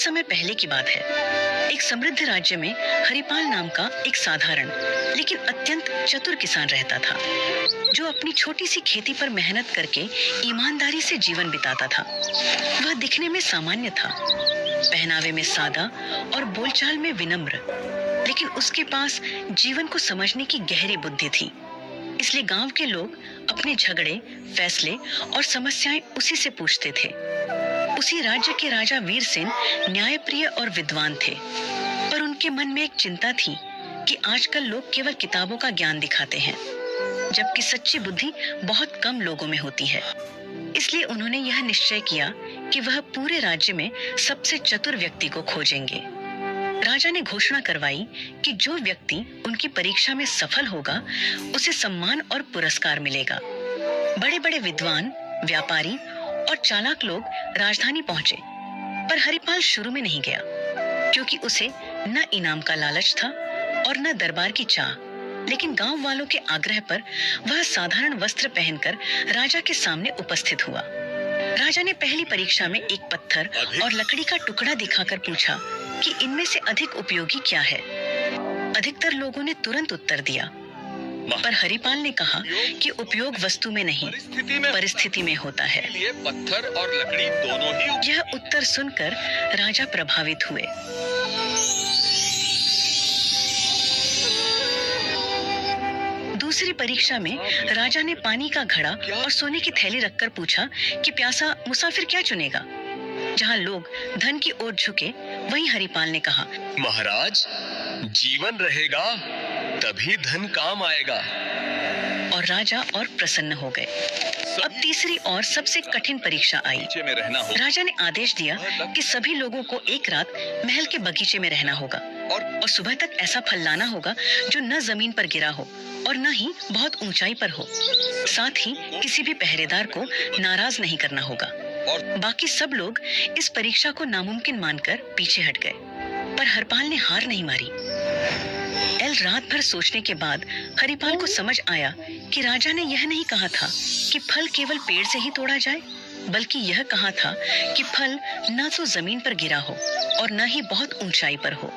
समय पहले की बात है। एक समृद्ध राज्य में हरिपाल नाम का एक साधारण लेकिन अत्यंत चतुर किसान रहता था, जो अपनी छोटी सी खेती पर मेहनत करके ईमानदारी से जीवन बिताता था। वह दिखने में सामान्य था, पहनावे में सादा और बोलचाल में विनम्र, लेकिन उसके पास जीवन को समझने की गहरी बुद्धि थी। इसलिए गांव के लोग अपने झगड़े, फैसले और समस्याएं उसी से पूछते थे। उसी राज्य के राजा वीरसेन न्यायप्रिय और विद्वान थे, पर उनके मन में एक चिंता थी कि आजकल लोग केवल किताबों का ज्ञान दिखाते हैं, जबकि सच्ची बुद्धि बहुत कम लोगों में होती है। इसलिए उन्होंने यह निश्चय किया कि वह पूरे राज्य में सबसे चतुर व्यक्ति को खोजेंगे। राजा ने घोषणा करवाई कि जो व्यक्ति उनकी परीक्षा में सफल होगा, उसे सम्मान और पुरस्कार मिलेगा। बड़े बड़े विद्वान, व्यापारी और चालाक लोग राजधानी पहुंचे, पर हरिपाल शुरू में नहीं गया, क्योंकि उसे न इनाम का लालच था और न दरबार की चाह। लेकिन गांव वालों के आग्रह पर वह साधारण वस्त्र पहनकर राजा के सामने उपस्थित हुआ। राजा ने पहली परीक्षा में एक पत्थर और लकड़ी का टुकड़ा दिखाकर पूछा कि इनमें से अधिक उपयोगी क्या है। अधिकतर लोगों ने तुरंत उत्तर दिया, पर हरिपाल ने कहा कि उपयोग वस्तु में नहीं, परिस्थिति में होता है। पत्थर और लकड़ी दोनों ही। यह उत्तर सुनकर राजा प्रभावित हुए। दूसरी परीक्षा में राजा ने पानी का घड़ा और सोने की थैली रखकर पूछा कि प्यासा मुसाफिर क्या चुनेगा। जहां लोग धन की ओर झुके, वहीं हरिपाल ने कहा, महाराज, जीवन रहेगा तभी धन काम आएगा। और राजा और प्रसन्न हो गए। अब तीसरी और सबसे कठिन परीक्षा आई। राजा ने आदेश दिया कि सभी लोगों को एक रात महल के बगीचे में रहना होगा और सुबह तक ऐसा फल लाना होगा जो न जमीन पर गिरा हो और न ही बहुत ऊंचाई पर हो। साथ ही किसी भी पहरेदार को नाराज नहीं करना होगा। बाकी सब लोग इस परीक्षा को नामुमकिन मानकर पीछे हट गए, पर हरिपाल ने हार नहीं मारी। रात भर सोचने के बाद हरिपाल को समझ आया कि राजा ने यह नहीं कहा था कि फल केवल पेड़ से ही तोड़ा जाए, बल्कि यह कहा था कि फल न तो जमीन पर गिरा हो और न ही बहुत ऊंचाई पर हो।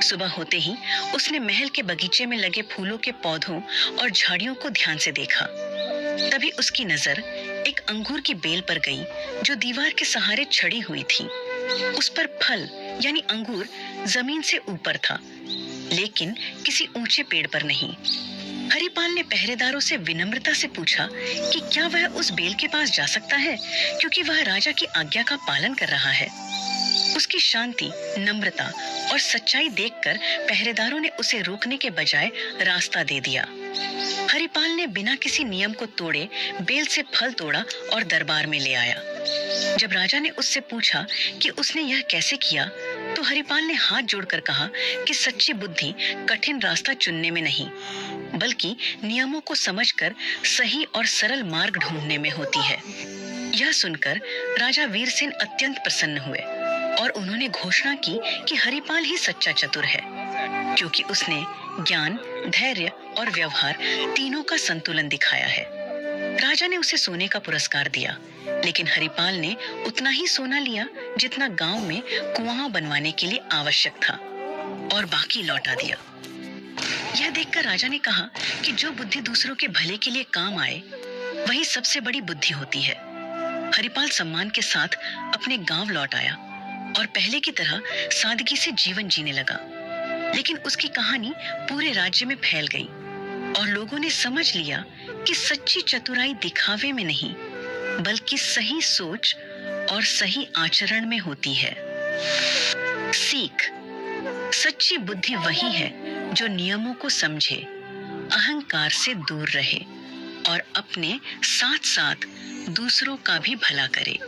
सुबह होते ही उसने महल के बगीचे में लगे फूलों के पौधों और झाड़ियों को ध्यान से देखा। तभी उसकी नजर एक अंगूर की बेल पर गई, जो दीवार के सहारे छड़ी हुई थी। उस पर फल यानी अंगूर जमीन से ऊपर था, लेकिन किसी ऊंचे पेड़ पर नहीं। हरिपाल ने पहरेदारों से विनम्रता से पूछा कि क्या वह उस बेल के पास जा सकता है, क्योंकि वह राजा की आज्ञा का पालन कर रहा है। उसकी शांति, नम्रता और सच्चाई देखकर पहरेदारों ने उसे रोकने के बजाय रास्ता दे दिया। हरिपाल ने बिना किसी नियम को तोड़े बेल से फल तोड़ा और दरबार में ले आया। जब राजा ने उससे पूछा कि उसने यह कैसे किया, तो हरिपाल ने हाथ जोड़कर कहा कि सच्ची बुद्धि कठिन रास्ता चुनने में नहीं, बल्कि नियमों को समझकर सही और सरल मार्ग ढूंढने में होती है। यह सुनकर राजा वीरसेन अत्यंत प्रसन्न हुए और उन्होंने घोषणा की कि हरिपाल ही सच्चा चतुर है, क्योंकि उसने ज्ञान, धैर्य और व्यवहार तीनों का संतुलन दिखाया है। राजा ने उसे सोने का पुरस्कार दिया, लेकिन हरिपाल ने उतना ही सोना लिया जितना गांव में कुआं बनवाने के लिए आवश्यक था, और बाकी लौटा दिया। यह देखकर राजा ने कहा कि जो बुद्धि दूसरों के भले के लिए काम आए, वही सबसे बड़ी बुद्धि होती है। हरिपाल सम्मान के साथ अपने गांव लौट आया और पहले की तरह सादगी से जीवन जीने लगा। लेकिन उसकी कहानी पूरे राज्य में फैल गई और लोगों ने समझ लिया कि सच्ची चतुराई दिखावे में नहीं, बल्कि सही सोच और सही आचरण में होती है। सीख: सच्ची बुद्धि वही है जो नियमों को समझे, अहंकार से दूर रहे और अपने साथ साथ दूसरों का भी भला करे।